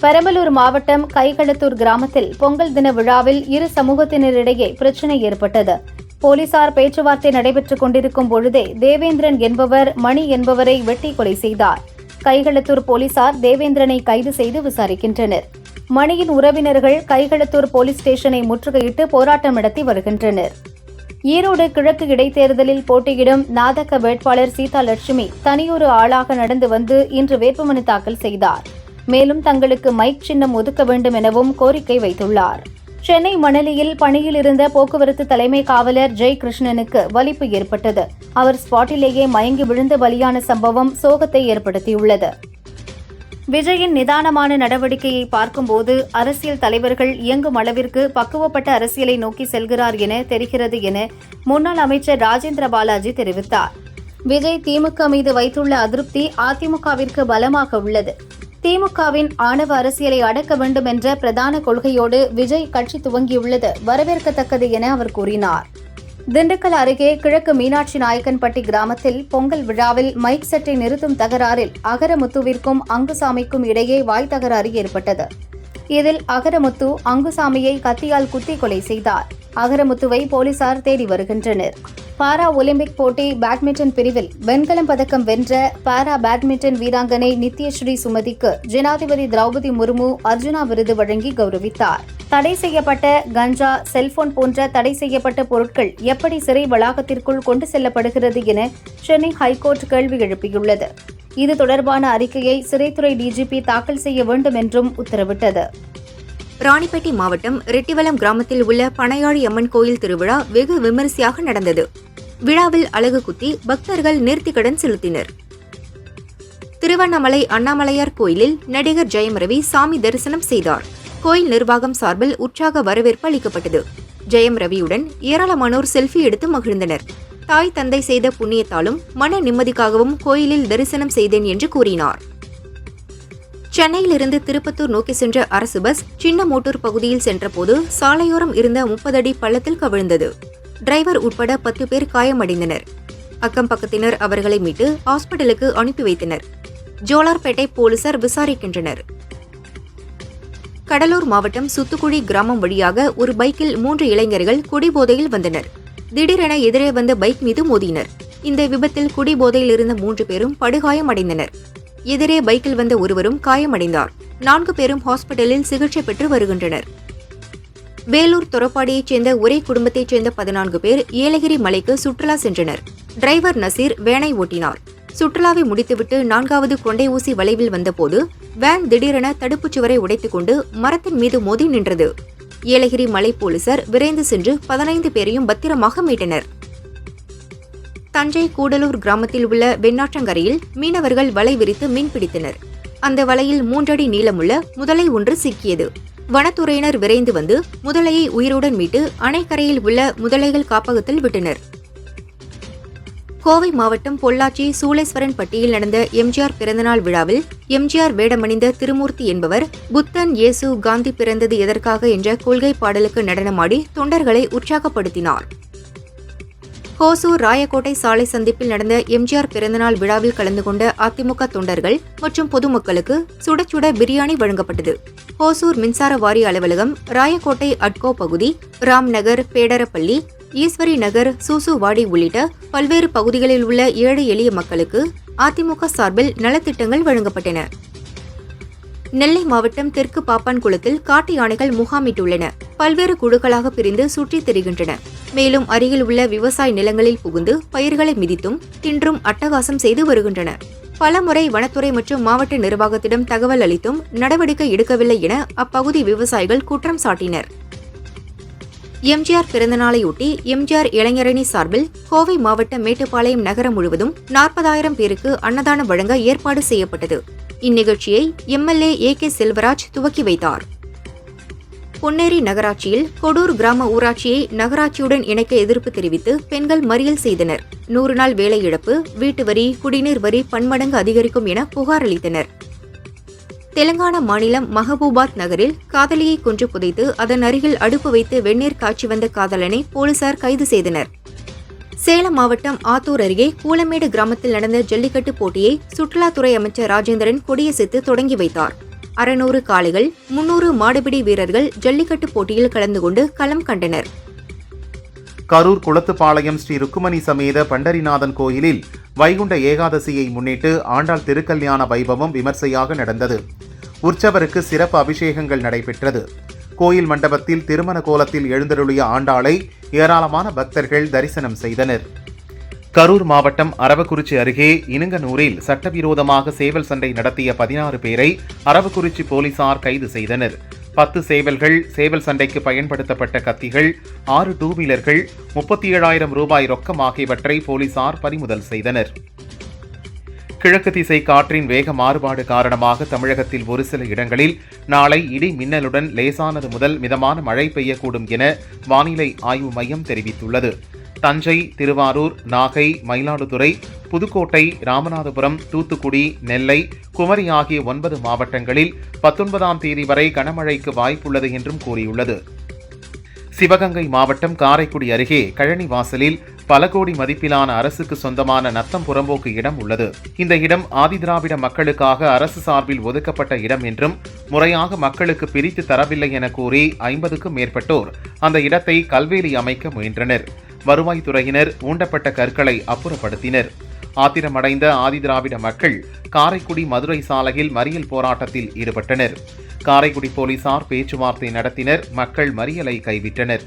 Speaker 4: பெரம்பலூர் மாவட்டம் கைகளத்தூர் கிராமத்தில் பொங்கல் தின விழாவில் இரு சமூகத்தினரிடையே பிரச்சினை ஏற்பட்டது. போலீசார் பேச்சுவார்த்தை நடைபெற்றுக் கொண்டிருக்கும் பொழுதே தேவேந்திரன் என்பவர் மணி என்பவரை வெட்டி கொலை செய்தார். கைகளத்தூர் போலீசார் தேவேந்திரனை கைது செய்து விசாரிக்கின்றனர். மணியின் உறவினர்கள் கைகளத்தூர் போலீஸ் ஸ்டேஷனை முற்றுகையிட்டு போராட்டம் நடத்தி வருகின்றனர். ஈரோடு கிழக்கு இடைத்தேர்தலில் போட்டியிடும் நாதக வேட்பாளர் சீதா லட்சுமி தனியொரு ஆளாக நடந்து வந்து இன்று வேட்புமனு தாக்கல் செய்தார். மேலும் தங்களுக்கு மைக் சின்னம் ஒதுக்க வேண்டும் எனவும் கோரிக்கை வைத்துள்ளார். சென்னை மணலியில் பணியில் இருந்த போக்குவரத்து தலைமை காவலர் ஜெய் கிருஷ்ணனுக்கு வலிப்பு ஏற்பட்டது. அவர் ஸ்பாட்டிலேயே மயங்கி விழுந்து பலியான சம்பவம் சோகத்தை ஏற்படுத்தியுள்ளது. விஜயின் நிதானமான நடவடிக்கையை பார்க்கும்போது அரசியல் தலைவர்கள் இயங்கும் அளவிற்கு பக்குவப்பட்ட அரசியலை நோக்கி செல்கிறார் என தெரிகிறது என முன்னாள் அமைச்சர் ராஜேந்திர பாலாஜி தெரிவித்தார். விஜய் திமுக மீது வைத்துள்ள அதிருப்தி அதிமுகவிற்கு பலமாக உள்ளது. திமுகவின் ஆணவ அரசியலை அடக்க வேண்டும் என்ற பிரதான கொள்கையோடு விஜய் கட்சி துவங்கியுள்ளது வரவேற்கத்தக்கது என அவர் கூறினார். திண்டுக்கல் அருகே கிழக்கு மீனாட்சி நாயக்கன்பட்டி கிராமத்தில் பொங்கல் விழாவில் மைக் செட்டை நிறுத்தும் தகராறில் அகரமுத்துவிற்கும் அங்குசாமிக்கும் இடையே வாய் தகராறு ஏற்பட்டது. இதில் அகரமுத்து அங்குசாமியை கத்தியால் குத்தி கொலை செய்தார். அகரமுத்துவை போலீசார் தேடி வருகின்றனர். பாரா ஒலிம்பிக் போட்டி பேட்மிண்டன் பிரிவில் வெண்கலம் பதக்கம் வென்ற பாரா பேட்மிண்டன் வீராங்கனை நித்யஸ்ரீ சுமதிக்கு ஜனாதிபதி திரௌபதி முர்மு அர்ஜுனா விருது வழங்கி கௌரவித்தார். தடை செய்யப்பட்ட கஞ்சா, செல்போன் போன்ற தடை செய்யப்பட்ட பொருட்கள் எப்படி சிறை வளாகத்திற்குள் கொண்டு செல்லப்படுகிறது என சென்னை ஹைகோர்ட் கேள்வி எழுப்பியுள்ளது. இது தொடர்பான அறிக்கையை சிறைத்துறை டிஜிபி தாக்கல் செய்ய வேண்டும் என்றும் உத்தரவிட்டது.
Speaker 3: ராணிப்பேட்டை மாவட்டம் ரெட்டிவலம் கிராமத்தில் உள்ள பனையாழி அம்மன் கோயில் திருவிழா வெகு விமரிசையாக நடந்தது. விழாவில் அலகு குத்தி பக்தர்கள் நேர்த்திக்கடன் செலுத்தினர். திருவண்ணாமலை அண்ணாமலையார் கோயிலில் நடிகர் ஜெயம் ரவி சாமி தரிசனம் செய்தார். கோயில் நிர்வாகம் சார்பில் உற்சாக வரவேற்பு அளிக்கப்பட்டது. ஜெயம் ரவியுடன் ஏராளமானோர் செல்ஃபி எடுத்து மகிழ்ந்தனர். தாய் தந்தை செய்த புண்ணியத்தாலும் மன நிம்மதிக்காகவும் கோயிலில் தரிசனம் செய்தேன் என்று கூறினார். சென்னையிலிருந்து திருப்பத்தூர் நோக்கி சென்ற அரசு பஸ் சின்னமோட்டூர் பகுதியில் சென்றபோது சாலையோரம் இருந்த 30 அடி பள்ளத்தில் கவிழ்ந்தது. டிரைவர் உட்பட 10 பேர் காயமடைந்தனர். அக்கம் பக்கத்தினர் அவர்களை மீட்டு ஹாஸ்பிட்டலுக்கு அனுப்பி வைத்தனர். ஜோலார்பேட்டை போலீசார் விசாரிக்கின்றனர். கடலூர் மாவட்டம் சுத்துக்குழி கிராமம் வழியாக ஒரு பைக்கில் 3 இளைஞர்கள் குடிபோதையில் வந்தனர். திடீரென எதிரே வந்த பைக் மீது மோதினர். இந்த விபத்தில் குடிபோதையில் இருந்த 3 பேரும் படுகாயமடைந்தனர். எதிரே பைக்கில் வந்த ஒருவரும் காயமடைந்தார். 4 பேரும் ஹாஸ்பிட்டலில் சிகிச்சை பெற்று வருகின்றனர். வேலூர் தொரப்பாடியைச் சேர்ந்த ஒரே குடும்பத்தைச் சேர்ந்த 14 பேர் ஏலகிரி மலைக்கு சுற்றுலா சென்றனர். டிரைவர் நசீர் வேனை ஓட்டினார். சுற்றுலாவை முடித்துவிட்டு 4வது கொண்டை ஊசி வளைவில் வந்தபோது வேன் திடீரென தடுப்புச் சுவரை உடைத்துக் கொண்டு மரத்தின் மீது மோதி நின்றது. ஏலகிரி மலை போலீசார் விரைந்து சென்று 15 பேரையும் பத்திரமாக மீட்டனர். தஞ்சை கூடலூர் கிராமத்தில் உள்ள வெண்ணாற்றங்கரையில் மீனவர்கள் வலை விரித்து மீன் பிடித்தனர். அந்த வலையில் 3 அடி நீளமுள்ள முதலை ஒன்று சிக்கியது. வனத்துறையினர் விரைந்து வந்து முதலையை உயிருடன் மீட்டு அணைக்கரையில் உள்ள முதலைகள் காப்பகத்தில் விட்டனர். கோவை மாவட்டம் பொள்ளாச்சி சூளேஸ்வரன்பட்டியில் நடந்த எம்ஜிஆர் பிறந்தநாள் விழாவில் எம்ஜிஆர் வேடமணிந்த திருமூர்த்தி என்பவர் புத்தன், இயேசு, காந்தி பிறந்தது எதற்காக என்ற கொள்கை பாடலுக்கு நடனமாடி தொண்டர்களை உற்சாகப்படுத்தினார். ஹோசூர் ராயக்கோட்டை சாலை சந்திப்பில் நடந்த எம்ஜிஆர் பிறந்தநாள் விழாவில் கலந்து கொண்ட அதிமுக தொண்டர்கள் மற்றும் பொதுமக்களுக்கு சுட சுட பிரியாணி வழங்கப்பட்டது. ஹோசூர் மின்சார வாரிய அலுவலகம், ராயக்கோட்டை அட்கோ பகுதி, ராம்நகர், பேடரப்பள்ளி, ஈஸ்வரி நகர், சூசுவாடி உள்ளிட்ட பல்வேறு பகுதிகளில் உள்ள ஏழை எளிய மக்களுக்கு அதிமுக சார்பில் நலத்திட்டங்கள் வழங்கப்பட்டன. நெல்லை மாவட்டம் தெற்கு பாப்பான்குளத்தில் காட்டு யானைகள் முகாமிட்டுள்ளன. பல்வேறு குழுக்களாக பிரிந்து சுற்றித் திரிகின்றன. மேலும் அருகில் உள்ள விவசாய நிலங்களில் புகுந்து பயிர்களை மிதித்தும் தின்றும் அட்டகாசம் செய்து வருகின்றன. பலமுறை வனத்துறை மற்றும் மாவட்ட நிர்வாகத்திடம் தகவல் அளித்தும் நடவடிக்கை எடுக்கவில்லை என அப்பகுதி விவசாயிகள் குற்றம் சாட்டினர். எம்ஜிஆர் பிறந்தநாளையொட்டி எம்ஜிஆர் இளைஞரணி சார்பில் கோவை மாவட்ட மேட்டுப்பாளையம் நகரம் முழுவதும் 40,000 பேருக்கு அன்னதானம் வழங்க ஏற்பாடு செய்யப்பட்டது. இந்நிகழ்ச்சியை எம்எல்ஏ ஏ.கே. செல்வராஜ் துவக்கி வைத்தார். பொன்னேரி நகராட்சியில் கொடூர் கிராம ஊராட்சியை நகராட்சியுடன் இணைக்க எதிர்ப்பு தெரிவித்து பெண்கள் மறியல் செய்தனர். 100 நாள் வேலை இழப்பு, வீட்டு வரி, குடிநீர் வரி பன்மடங்கு அதிகரிக்கும் என புகார் அளித்தனர். தெலங்கானா மாநிலம் மஹபூபாத் நகரில் காதலியை கொன்று புதைத்து அதன் அருகில் அடுப்பு வைத்து வெந்நீர் காய்ச்சி வந்த காதலனை போலீசார் கைது செய்தனர். சேலம் மாவட்டம் ஆத்தூர் அருகே கூலமேடு கிராமத்தில் நடந்த ஜல்லிக்கட்டு போட்டியை சுற்றுலாத்துறை அமைச்சர் ராஜேந்திரன் கொடியசைத்து தொடங்கி வைத்தார். 600 காளைகள், 300 மாடுபிடி வீரர்கள் ஜல்லிக்கட்டு போட்டியில் கலந்து கொண்டு களம் கண்டனர்.
Speaker 2: கரூர் குளத்துப்பாளையம் ஸ்ரீ ருக்குமணி சமேத பண்டரிநாதன் கோயிலில் வைகுண்ட ஏகாதசியை முன்னிட்டு ஆண்டாள் திருக்கல்யாண வைபவம் விமர்சையாக நடந்தது. உற்சவருக்கு சிறப்பு அபிஷேகங்கள் நடைபெற்றது. கோயில் மண்டபத்தில் திருமண கோலத்தில் எழுந்தருளிய ஆண்டாளை ஏராளமான பக்தர்கள் தரிசனம் செய்தனர். கரூர் மாவட்டம் அரவக்குறிச்சி அருகே இனுங்கனூரில் சட்டவிரோதமாக சேவல் சண்டை நடத்திய 16 பேரை அரவக்குறிச்சி போலீசார் கைது செய்தனர். 10 சேவல்கள், சேவல் சண்டைக்கு பயன்படுத்தப்பட்ட கத்திகள், 6 டூ வீலர்கள், 37,000 ரூபாய் ரொக்கம் ஆகியவற்றை போலீசார் பறிமுதல் செய்தனர். கிழக்கு திசை காற்றின் வேக மாறுபாடு காரணமாக தமிழகத்தில் ஒரு சில இடங்களில் நாளை இடி மின்னலுடன் லேசானது முதல் மிதமான மழை பெய்யக்கூடும் என வானிலை ஆய்வு மையம் தெரிவித்துள்ளது. தஞ்சை, திருவாரூர், நாகை, மயிலாடுதுறை, புதுக்கோட்டை, ராமநாதபுரம், தூத்துக்குடி, நெல்லை, குமரி ஆகிய 9 மாவட்டங்களில் 19ஆம் தேதி வரை கனமழைக்கு வாய்ப்புள்ளது என்றும் கூறியுள்ளது. சிவகங்கை மாவட்டம் காரைக்குடி அருகே கழனிவாசலில் பல கோடி மதிப்பிலான அரசுக்கு சொந்தமான நத்தம் புறம்போக்கு இடம் உள்ளது. இந்த இடம் ஆதிதிராவிட மக்களுக்காக அரசு சார்பில் ஒதுக்கப்பட்ட இடம் என்றும் முறையாக மக்களுக்கு பிரித்து தரவில்லை என கூறி 50க்கும் மேற்பட்டோர் அந்த இடத்தை கல்வேலி அமைக்க முயன்றனர். வருவாய்த்துறையினர் ஊண்டப்பட்ட கற்களை அப்புறப்படுத்தினர். ஆத்திரமடைந்த ஆதிதிராவிட மக்கள் காரைக்குடி மதுரை சாலையில் மறியல் போராட்டத்தில் ஈடுபட்டனர். காரைக்குடி போலீசார் பேச்சுவார்த்தை நடத்தினர். மக்கள் மறியலை கைவிட்டனர்.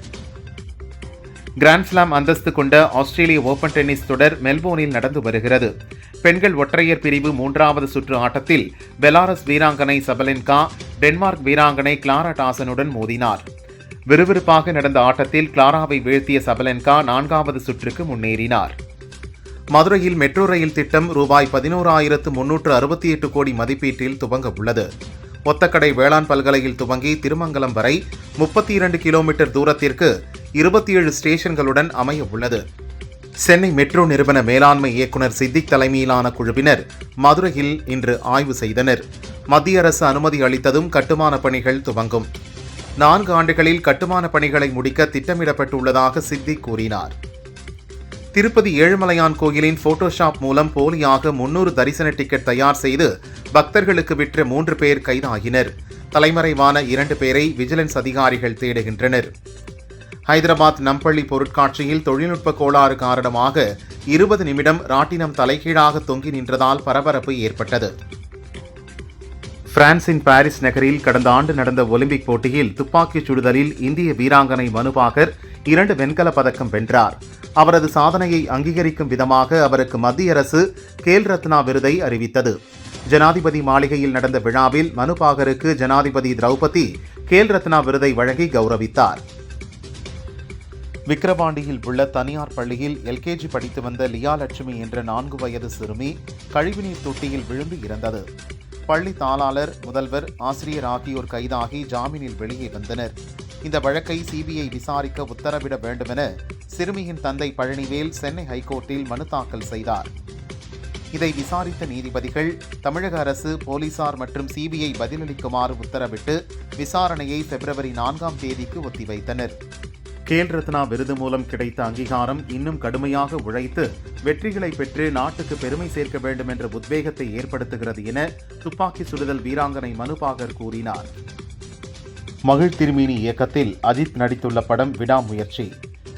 Speaker 2: கிராண்ட்ஸ்லாம் அந்தஸ்து கொண்ட ஆஸ்திரேலிய ஓபன் டென்னிஸ் தொடர் மெல்போர்னில் நடந்து வருகிறது. பெண்கள் ஒற்றையர் பிரிவு 3வது சுற்று ஆட்டத்தில் பெலாரஸ் வீராங்கனை சபலென்கா டென்மார்க் வீராங்கனை கிளாரா டாசனுடன் மோதினார். விறுவிறுப்பாக நடந்த ஆட்டத்தில் கிளாராவை வீழ்த்திய சபலென்கா 4வது சுற்றுக்கு முன்னேறினார். மதுரையில் மெட்ரோ ரயில் திட்டம் ரூபாய் 11,368 கோடி மதிப்பீட்டில் துவங்க உள்ளது. ஒத்தக்கடை வேளாண் பல்கலையில் துவங்கி திருமங்கலம் வரை 32 கிலோமீட்டர் தூரத்திற்கு 27 ஸ்டேஷன்களுடன் அமைய உள்ளது. சென்னை மெட்ரோ நிறுவன மேலாண்மை இயக்குநர் சித்திக் தலைமையிலான குழுவினர் மதுரையில் இன்று ஆய்வு செய்தனர். மத்திய அரசு அனுமதி அளித்ததும் கட்டுமான பணிகள் துவங்கும். 4 ஆண்டுகளில் கட்டுமான பணிகளை முடிக்க திட்டமிடப்பட்டுள்ளதாக சித்திக் கூறினார். திருப்பதி ஏழுமலையான் கோயிலின் போட்டோஷாப் மூலம் போலியாக 300 தரிசன டிக்கெட் தயார் செய்து பக்தர்களுக்கு விற்ற 3 பேர் கைதாகினர். தலைமறைவான 2 பேரை விஜிலன்ஸ் அதிகாரிகள் தேடுகின்றனர். ஹைதராபாத் நம்பள்ளி பொருட்காட்சியில் தொழில்நுட்ப கோளாறு காரணமாக 20 நிமிடம் ராட்டினம் தலைகீழாக தொங்கி நின்றதால் பரபரப்பு ஏற்பட்டது. பிரான்சின் பாரிஸ் நகரில் கடந்த ஆண்டு நடந்த ஒலிம்பிக் போட்டியில் துப்பாக்கிச் சுடுதலில் இந்திய வீராங்கனை மனுபாகர் 2 வெண்கலப் பதக்கம் வென்றார். அவரது சாதனையை அங்கீகரிக்கும் விதமாக அவருக்கு மத்திய அரசு கேல் ரத்னா விருதை அறிவித்தது. ஜனாதிபதி மாளிகையில் நடந்த விழாவில் மனுபாகருக்கு ஜனாதிபதி திரௌபதி கேல் ரத்னா விருதை வழங்கி கௌரவித்தார். விக்கிரவாண்டியில் உள்ள தனியார் பள்ளியில் எல்கேஜி படித்து வந்த லியா லட்சுமி என்ற 4 வயது சிறுமி கழிவுநீர் தொட்டியில் விழுந்து இறந்தது. பள்ளி தாளாளர், முதல்வர், ஆசிரியர் ஆகியோர் கைதாகி ஜாமீனில் வெளியே வந்தனர். இந்த வழக்கை சிபிஐ விசாரிக்க உத்தரவிட வேண்டுமென சிறுமியின் தந்தை பழனிவேல் சென்னை ஹைகோர்ட்டில் மனு தாக்கல் செய்தார். இதை விசாரித்த நீதிபதிகள் தமிழக அரசு, போலீசார் மற்றும் சிபிஐ பதிலளிக்குமாறு உத்தரவிட்டு விசாரணையை பிப்ரவரி 4ஆம் தேதிக்கு ஒத்திவைத்தனர். கேல் ரத்னா விருது மூலம் கிடைத்த அங்கீகாரம் இன்னும் கடுமையாக உழைத்து வெற்றிகளை பெற்று நாட்டுக்கு பெருமை சேர்க்க வேண்டும் என்ற உத்வேகத்தை ஏற்படுத்துகிறது என துப்பாக்கி சுடுதல் வீராங்கனை மனுபாகர் கூறினார். மகிழ் திருமேனி இயக்கத்தில் அஜித் நடித்துள்ள படம் விடாமுயற்சி.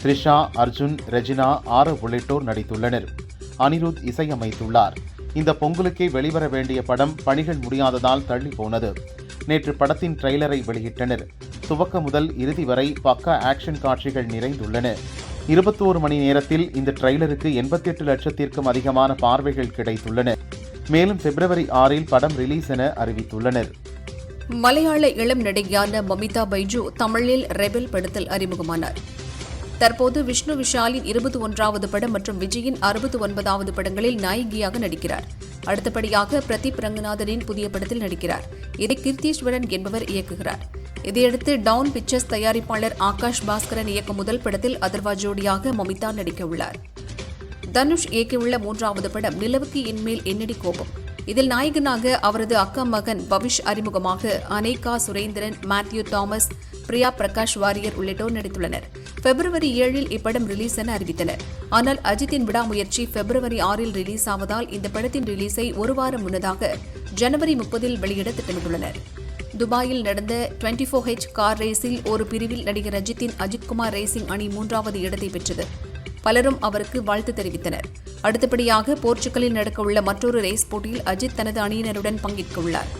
Speaker 2: த்ரிஷா, அர்ஜுன், ரெஜினா, ஆரவ் உள்ளிட்டோர் நடித்துள்ளனர். அனிருத் இசையமைத்துள்ளார். இந்த பொங்கலுக்கே வெளிவர வேண்டிய படம் பணிகள் முடியாததால் தள்ளி போனது. நேற்று படத்தின் ட்ரெய்லரை வெளியிட்டனர். துவக்க முதல் இறுதி வரை பக்கா ஆக்ஷன் காட்சிகள் நிறைந்துள்ளன. 21 மணி நேரத்தில் இந்த ட்ரெய்லருக்கு 88 லட்சத்திற்கும் அதிகமான பார்வைகள் கிடைத்துள்ளன. மேலும் பிப்ரவரி 6இல் படம் ரிலீஸ் என அறிவித்துள்ளனர்.
Speaker 1: மலையாள இளம் நடிகையான மமிதா பைஜு தமிழில் ரெபெல் படத்தில் அறிமுகமானார். தற்போது விஷ்ணு விஷாலின் 21வது படம் மற்றும் விஜயின் 69வது படங்களில் நாயகியாக நடிக்கிறார். அடுத்தபடியாக பிரதீப் ரங்கநாதனின் புதிய படத்தில் நடிக்கிறார். இதை கீர்த்தீஸ்வரன் என்பவர் இயக்குகிறார். இதையடுத்து டவுன் பிக்சர்ஸ் தயாரிப்பாளர் ஆகாஷ் பாஸ்கரன் இயக்கும் முதல் படத்தில் அதர்வா ஜோடியாக மமிதா நடிக்க உள்ளார். தனுஷ் இயக்கியுள்ள 3வது படம் நிலவுக்கு என்மேல் என்னடி கோபம். இதில் நாயகனாக அவரது அக்கா மகன் பவிஷ் அறிமுகமாக அனேகா சுரேந்திரன், மேத்யூ தாமஸ், பிரியா பிரகாஷ் வாரியர் உள்ளிட்டோர் நடித்துள்ளனர். பிப்ரவரி 7இல் இப்படம் ரிலீஸ் என அறிவித்தனர். ஆனால் அஜித்தின் விடாமுயற்சி பிப்ரவரி 6இல் ரிலீஸ் ஆவதால் இந்த படத்தின் ரிலீஸை ஒரு வாரம் முன்னதாக ஜனவரி 30இல் வெளியிட திட்டமிட்டுள்ளனர். துபாயில் நடந்த 24H கார் ரேஸில் ஒரு பிரிவில் நடிகர் அஜித்தின் அஜித்குமார் ரேசிங் அணி 3வது இடத்தை பெற்றது. பலரும் அவருக்கு வாழ்த்து தெரிவித்தனர். அடுத்தபடியாக போர்ச்சுகலில் நடக்கவுள்ள மற்றொரு ரேஸ் போட்டியில் அஜித் தனது அணியினருடன் பங்கேற்க உள்ளார்.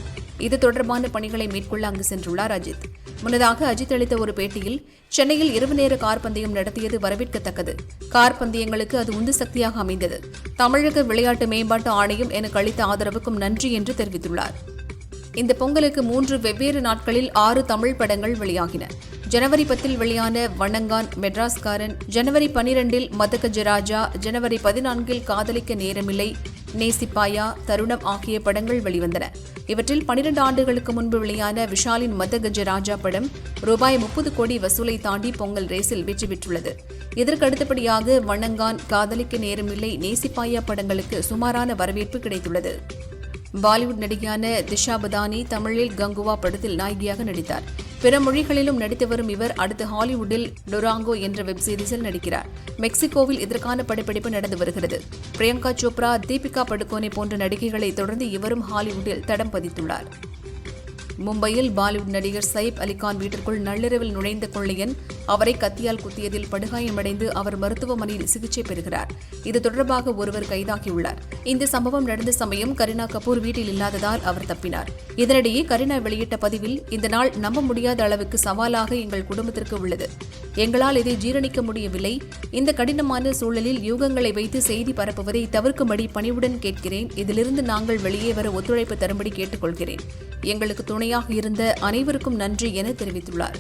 Speaker 1: இது தொடர்பான பணிகளை மேற்கொள்ள அங்கு சென்றுள்ளார் அஜித். முன்னதாக அஜித் அளித்த ஒரு பேட்டியில், சென்னையில் இரவு நேர கார் பந்தயம் நடத்தியது வரவேற்கத்தக்கது. கார் பந்தயங்களுக்கு அது உந்து சக்தியாக அமைந்தது. தமிழக விளையாட்டு மேம்பாட்டு ஆணையம் எனக்கு அளித்த ஆதரவுக்கும் நன்றி என்று தெரிவித்துள்ளார். இந்த பொங்கலுக்கு 3 வெவ்வேறு நாட்களில் 6 தமிழ் படங்கள் வெளியாகின. ஜனவரி 10இல் வெளியான வண்ணங்கான், மெட்ராஸ்காரன், ஜனவரி 12இல் மதகஜராஜா, ஜனவரி 14இல் காதலிக்க நேரமில்லை, நேசிப்பாயா, தருணம் ஆகிய படங்கள் வெளிவந்தன. இவற்றில் 12 ஆண்டுகளுக்கு முன்பு வெளியான விஷாலின் மதகஜ ராஜா படம் ரூபாய் 30 கோடி வசூலை தாண்டி பொங்கல் ரேஸில் வெற்றி பெற்றுள்ளது. இதற்கு அடுத்தபடியாக வண்ணங்கான், காதலிக்க நேரமில்லை, நேசிப்பாயா படங்களுக்கு சுமாரான வரவேற்பு கிடைத்துள்ளது. பாலிவுட் நடிகையான திஷா பதானி தமிழில் கங்குவா படத்தில் நாயகியாக நடித்தார். பிற மொழிகளிலும் நடித்து வரும் இவர் அடுத்து ஹாலிவுட்டில் டொராங்கோ என்ற வெப் சீரிஸில் நடிக்கிறார். மெக்சிகோவில் இதற்கான படப்பிடிப்பு நடந்து வருகிறது. பிரியங்கா சோப்ரா, தீபிகா படுகோனே போன்ற நடிகைகளை தொடர்ந்து இவரும் ஹாலிவுட்டில் தடம் பதித்துள்ளார். மும்பையில் பாலிவுட் நடிகர் சைப் அலிகான் வீட்டிற்குள் நள்ளிரவில் நுழைந்த கொள்ளையன் அவரை கத்தியால் குத்தியதில் படுகாயமடைந்து அவர் மருத்துவமனையில் சிகிச்சை பெறுகிறார். இது தொடர்பாக ஒருவர் கைதாகியுள்ளார். இந்த சம்பவம் நடந்த சமயம் கரீனா கபூர் வீட்டில் இல்லாததால் அவர் தப்பினார். இதனிடையே கரீனா வெளியிட்ட பதிவில், இந்த நாள் நம்ப முடியாத அளவுக்கு சவாலாக எங்கள் குடும்பத்திற்கு உள்ளது. எங்களால் இதை ஜீரணிக்க முடியவில்லை. இந்த கடினமான சூழலில் யூகங்களை வைத்து செய்தி பரப்புவதை தவிர்க்கும்படி பணிவுடன் கேட்கிறேன். இதிலிருந்து நாங்கள் வெளியே வர ஒத்துழைப்பு தரும்படி கேட்டுக்கொள்கிறேன். எங்களுக்கு துணையாக இருந்த அனைவருக்கும் நன்றி என தெரிவித்துள்ளார்.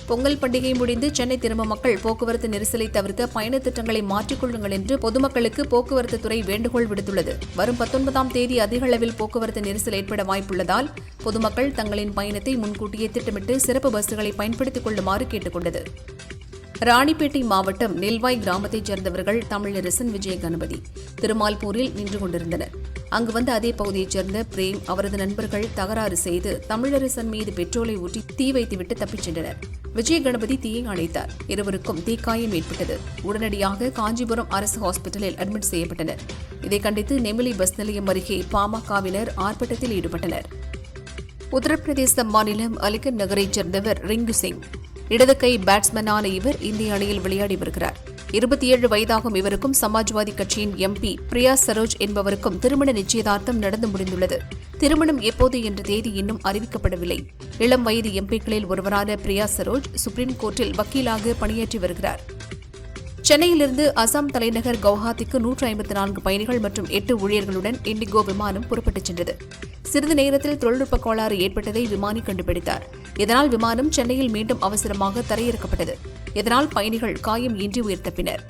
Speaker 1: பொங்கல் பண்டிகை முடிந்து சென்னை திரும்ப மக்கள் போக்குவரத்து நெரிசலை தவிர்க்க பயண திட்டங்களை மாற்றிக்கொள்ளுங்கள் என்று பொதுமக்களுக்கு போக்குவரத்து துறை வேண்டுகோள் விடுத்துள்ளது. வரும் 19ஆம் தேதி அதிக அளவில் போக்குவரத்து நெரிசல் ஏற்பட வாய்ப்புள்ளதால் பொதுமக்கள் தங்களின் பயணத்தை முன்கூட்டியே திட்டமிட்டு சிறப்பு பஸ்களை பயன்படுத்திக் கொள்ளுமாறு கேட்டுக் கொண்டது. ராணிப்பேட்டை மாவட்டம் நெல்வாய் கிராமத்தைச் சேர்ந்தவர்கள் தமிழரசன், விஜய கணபதி திருமால்பூரில் நின்று கொண்டிருந்தனர். அங்கு வந்த அதே பகுதியைச் சேர்ந்த பிரேம், அவரது நண்பர்கள் தகராறு செய்து தமிழரசன் மீது பெட்ரோலை ஊற்றி தீ வைத்துவிட்டு தப்பிச் சென்றனர். விஜய கணபதி தீயை அணைத்தார். இருவருக்கும் தீக்காயம் ஏற்பட்டது. உடனடியாக காஞ்சிபுரம் அரசு ஹாஸ்பிட்டலில் அட்மிட் செய்யப்பட்டனர். இதை கண்டித்து நெமிலி பஸ் நிலையம் அருகே பாமகவினர் ஆர்ப்பாட்டத்தில் ஈடுபட்டனர். உத்தரப்பிரதேச மாநிலம் அலிகர் நகரைச் சேர்ந்தவர் ரிங்கு சிங். இடது கை பேட்ஸ்மேனான இவர் இந்திய அணியில் விளையாடி வருகிறார். 27 வயதாகும் இவருக்கும் சமாஜ்வாதி கட்சியின் எம்பி பிரியா சரோஜ் என்பவருக்கும் திருமண நிச்சயதார்த்தம் நடந்து முடிந்துள்ளது. திருமணம் எப்போது என்ற தேதி இன்னும் அறிவிக்கப்படவில்லை. இளம் வயது எம்பிக்களில் ஒருவரான பிரியா சரோஜ் சுப்ரீம் கோர்ட்டில் வக்கீலாக பணியாற்றி வருகிறார். சென்னையிலிருந்து அசாம் தலைநகர் கவுஹாத்திக்கு 154 பயணிகள் மற்றும் 8 ஊழியர்களுடன் இண்டிகோ விமானம் புறப்பட்டுச் சென்றது. சிறிது நேரத்தில் தொழில்நுட்ப கோளாறு ஏற்பட்டதை விமானி கண்டுபிடித்தார். இதனால் விமானம் சென்னையில் மீண்டும் அவசரமாக தரையிறக்கப்பட்டது. இதனால் பயணிகள் காயம் இன்றி உயிர் தப்பினர்.